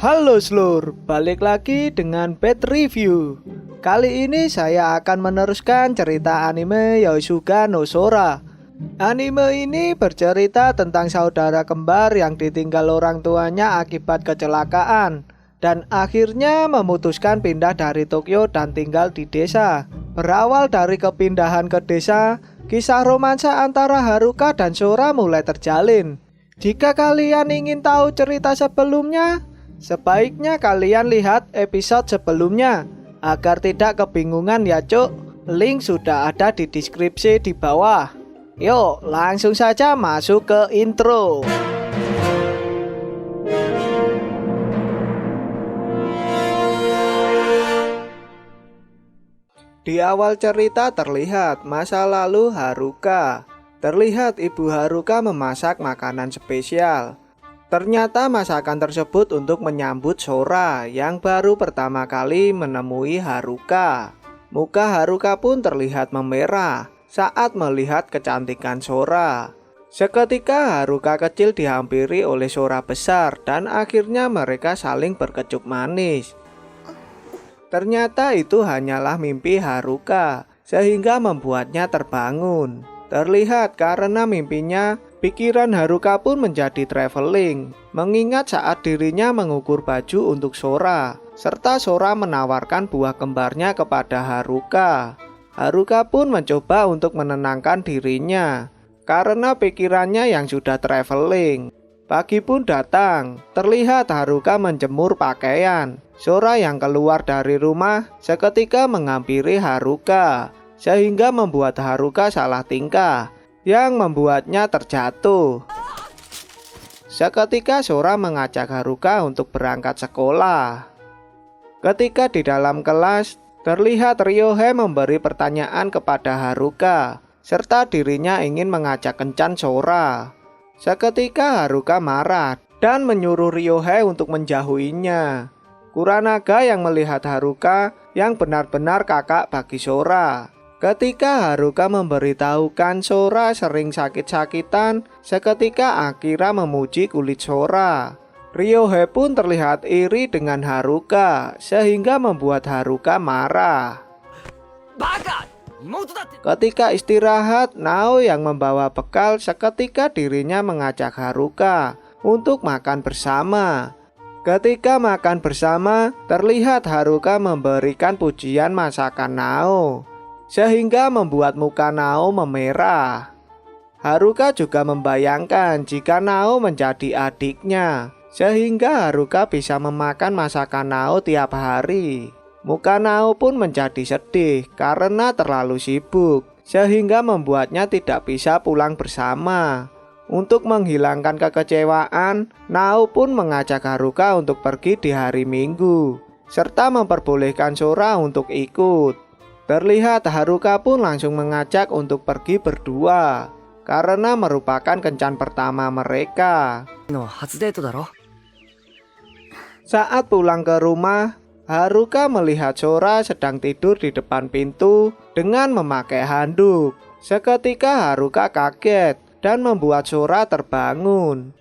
Halo Slur, balik lagi dengan Bad Review. Kali ini saya akan meneruskan cerita anime Yosuga no Sora. Anime ini bercerita tentang saudara kembar yang ditinggal orang tuanya akibat kecelakaan dan akhirnya memutuskan pindah dari Tokyo dan tinggal di desa. Berawal dari kepindahan ke desa, kisah romansa antara Haruka dan Sora mulai terjalin. Jika kalian ingin tahu cerita sebelumnya, sebaiknya kalian lihat episode sebelumnya agar tidak kebingungan ya cuk. Link sudah ada di deskripsi di bawah. Yuk langsung saja masuk ke intro. Di awal cerita terlihat masa lalu Haruka. Terlihat ibu Haruka memasak makanan spesial. Ternyata masakan tersebut untuk menyambut Sora yang baru pertama kali menemui Haruka. Muka Haruka pun terlihat memerah saat melihat kecantikan Sora. Seketika Haruka kecil dihampiri oleh Sora besar dan akhirnya mereka saling berkecup manis. Ternyata itu hanyalah mimpi Haruka sehingga membuatnya terbangun. Terlihat karena mimpinya, pikiran Haruka pun menjadi traveling, mengingat saat dirinya mengukur baju untuk Sora, serta Sora menawarkan buah kembarnya kepada Haruka. Haruka pun mencoba untuk menenangkan dirinya, karena pikirannya yang sudah traveling. Pagi pun datang, terlihat Haruka menjemur pakaian. Sora yang keluar dari rumah seketika menghampiri Haruka, sehingga membuat Haruka salah tingkah, yang membuatnya terjatuh. Seketika Sora mengajak Haruka untuk berangkat sekolah. Ketika di dalam kelas, terlihat Ryohei memberi pertanyaan kepada Haruka, serta dirinya ingin mengajak kencan Sora. Seketika Haruka marah dan menyuruh Ryohei untuk menjauhinya. Kuranaga yang melihat Haruka yang benar-benar kakak bagi Sora. Ketika Haruka memberitahukan Sora sering sakit-sakitan, seketika Akira memuji kulit Sora. Ryohei pun terlihat iri dengan Haruka, sehingga membuat Haruka marah. Ketika istirahat, Nao yang membawa bekal seketika dirinya mengajak Haruka untuk makan bersama. Ketika makan bersama, terlihat Haruka memberikan pujian masakan Nao, sehingga membuat muka Nao memerah. Haruka juga membayangkan jika Nao menjadi adiknya, sehingga Haruka bisa memakan masakan Nao tiap hari. Muka Nao pun menjadi sedih karena terlalu sibuk, sehingga membuatnya tidak bisa pulang bersama. Untuk menghilangkan kekecewaan, Nao pun mengajak Haruka untuk pergi di hari Minggu, serta memperbolehkan Sora untuk ikut. Terlihat Haruka pun langsung mengajak untuk pergi berdua, karena merupakan kencan pertama mereka. Saat pulang ke rumah, Haruka melihat Sora sedang tidur di depan pintu dengan memakai handuk. Seketika Haruka kaget dan membuat Sora terbangun.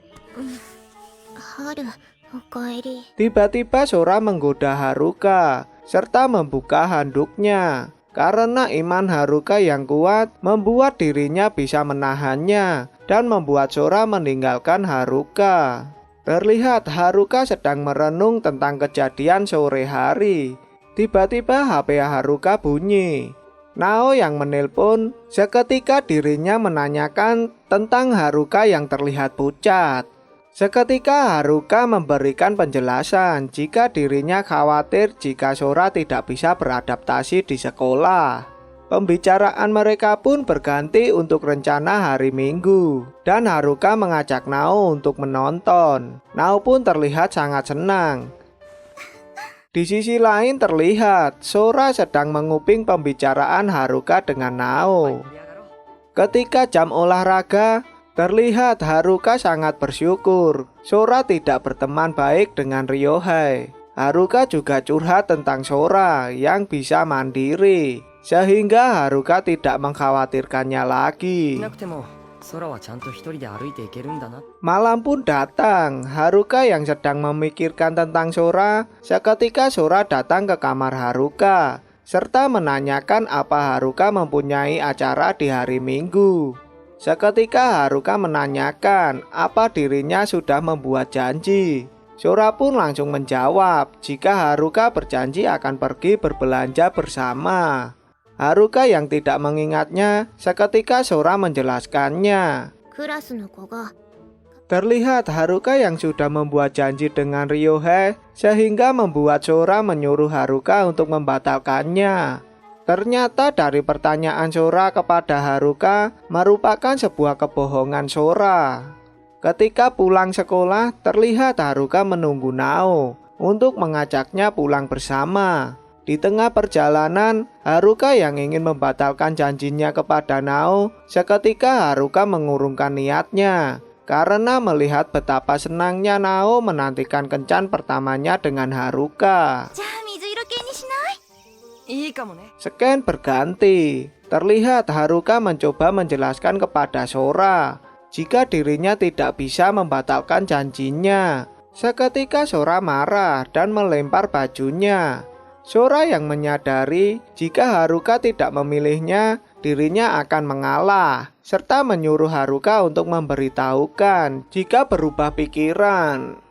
Tiba-tiba Sora menggoda Haruka serta membuka handuknya. Karena iman Haruka yang kuat membuat dirinya bisa menahannya dan membuat Sora meninggalkan Haruka. Terlihat Haruka sedang merenung tentang kejadian sore hari. Tiba-tiba HP Haruka bunyi. Nao yang menelpon, seketika dirinya menanyakan tentang Haruka yang terlihat pucat. Seketika Haruka memberikan penjelasan jika dirinya khawatir jika Sora tidak bisa beradaptasi di sekolah. Pembicaraan mereka pun berganti untuk rencana hari Minggu, dan Haruka mengajak Nao untuk menonton. Nao pun terlihat sangat senang. Di sisi lain terlihat Sora sedang menguping pembicaraan Haruka dengan Nao. Ketika jam olahraga, terlihat Haruka sangat bersyukur Sora tidak berteman baik dengan Ryohei. Haruka juga curhat tentang Sora yang bisa mandiri, sehingga Haruka tidak mengkhawatirkannya lagi. Malam pun datang. Haruka yang sedang memikirkan tentang Sora, seketika Sora datang ke kamar Haruka serta menanyakan apa Haruka mempunyai acara di hari Minggu. Seketika Haruka menanyakan apa dirinya sudah membuat janji. Sora pun langsung menjawab jika Haruka berjanji akan pergi berbelanja bersama. Haruka yang tidak mengingatnya, seketika Sora menjelaskannya. Terlihat Haruka yang sudah membuat janji dengan Ryohei, sehingga membuat Sora menyuruh Haruka untuk membatalkannya. Ternyata dari pertanyaan Sora kepada Haruka merupakan sebuah kebohongan Sora. Ketika pulang sekolah, terlihat Haruka menunggu Nao untuk mengajaknya pulang bersama. Di tengah perjalanan, Haruka yang ingin membatalkan janjinya kepada Nao, seketika Haruka mengurungkan niatnya karena melihat betapa senangnya Nao menantikan kencan pertamanya dengan Haruka. Scan berganti. Terlihat Haruka mencoba menjelaskan kepada Sora jika dirinya tidak bisa membatalkan janjinya. Seketika Sora marah dan melempar bajunya. Sora yang menyadari jika Haruka tidak memilihnya, dirinya akan mengalah, serta menyuruh Haruka untuk memberitahukan jika berubah pikiran.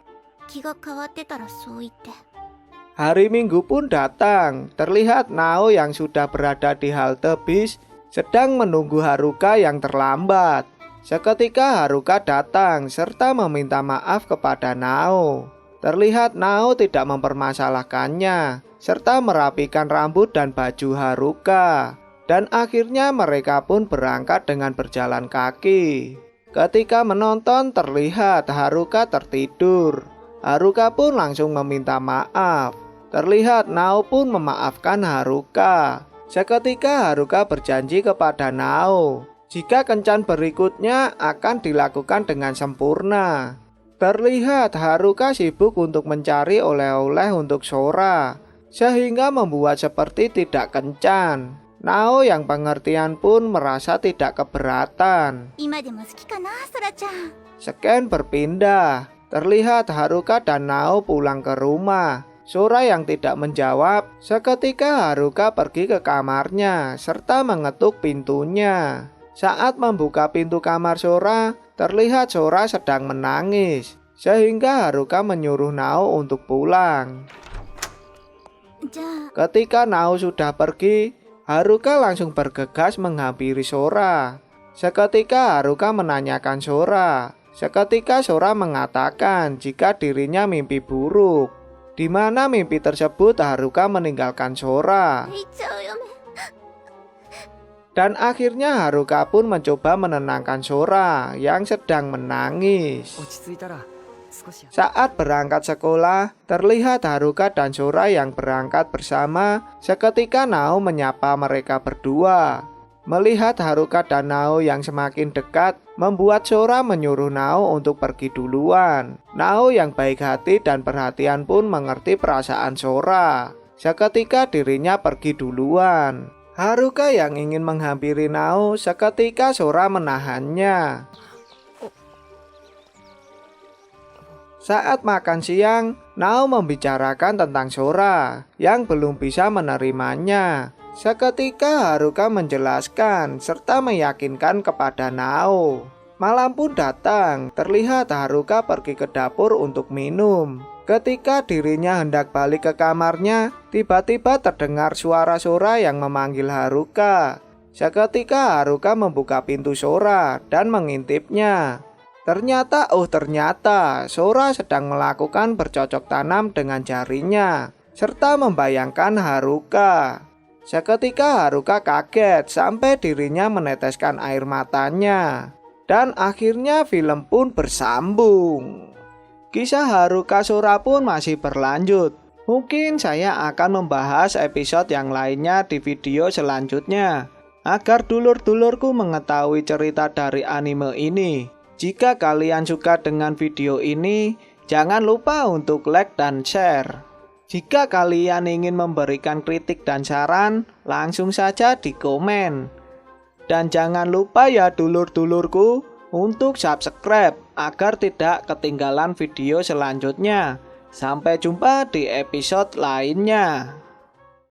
Hari Minggu pun datang. Terlihat Nao yang sudah berada di halte bis sedang menunggu Haruka yang terlambat. Seketika Haruka datang serta meminta maaf kepada Nao. Terlihat Nao tidak mempermasalahkannya serta merapikan rambut dan baju Haruka. Dan akhirnya mereka pun berangkat dengan berjalan kaki. Ketika menonton terlihat Haruka tertidur. Haruka pun langsung meminta maaf. Terlihat Nao pun memaafkan Haruka. Seketika Haruka berjanji kepada Nao jika kencan berikutnya akan dilakukan dengan sempurna. Terlihat Haruka sibuk untuk mencari oleh-oleh untuk Sora, sehingga membuat seperti tidak kencan. Nao yang pengertian pun merasa tidak keberatan. Scan berpindah. Terlihat Haruka dan Nao pulang ke rumah. Sora yang tidak menjawab, seketika Haruka pergi ke kamarnya serta mengetuk pintunya. Saat membuka pintu kamar Sora, terlihat Sora sedang menangis, sehingga Haruka menyuruh Nao untuk pulang. Ketika Nao sudah pergi, Haruka langsung bergegas menghampiri Sora. Seketika Haruka menanyakan Sora. Seketika Sora mengatakan jika dirinya mimpi buruk, di mana mimpi tersebut Haruka meninggalkan Sora. Dan akhirnya Haruka pun mencoba menenangkan Sora yang sedang menangis. Saat berangkat sekolah, terlihat Haruka dan Sora yang berangkat bersama. Seketika Nao menyapa mereka berdua. Melihat Haruka dan Nao yang semakin dekat, membuat Sora menyuruh Nao untuk pergi duluan. Nao yang baik hati dan perhatian pun mengerti perasaan Sora. Seketika dirinya pergi duluan. Haruka yang ingin menghampiri Nao, seketika Sora menahannya. Saat makan siang, Nao membicarakan tentang Sora yang belum bisa menerimanya. Seketika Haruka menjelaskan serta meyakinkan kepada Nao. Malam pun datang, terlihat Haruka pergi ke dapur untuk minum. Ketika dirinya hendak balik ke kamarnya, tiba-tiba terdengar suara Sora yang memanggil Haruka. Seketika Haruka membuka pintu Sora dan mengintipnya. Ternyata Sora sedang melakukan bercocok tanam dengan jarinya, serta membayangkan Haruka. Seketika Haruka kaget sampai dirinya meneteskan air matanya. Dan akhirnya film pun bersambung. Kisah Haruka Sora pun masih berlanjut. Mungkin saya akan membahas episode yang lainnya di video selanjutnya, agar dulur-dulurku mengetahui cerita dari anime ini. Jika kalian suka dengan video ini, jangan lupa untuk like dan share. Jika kalian ingin memberikan kritik dan saran, langsung saja di komen. Dan jangan lupa ya dulur-dulurku, untuk subscribe agar tidak ketinggalan video selanjutnya. Sampai jumpa di episode lainnya.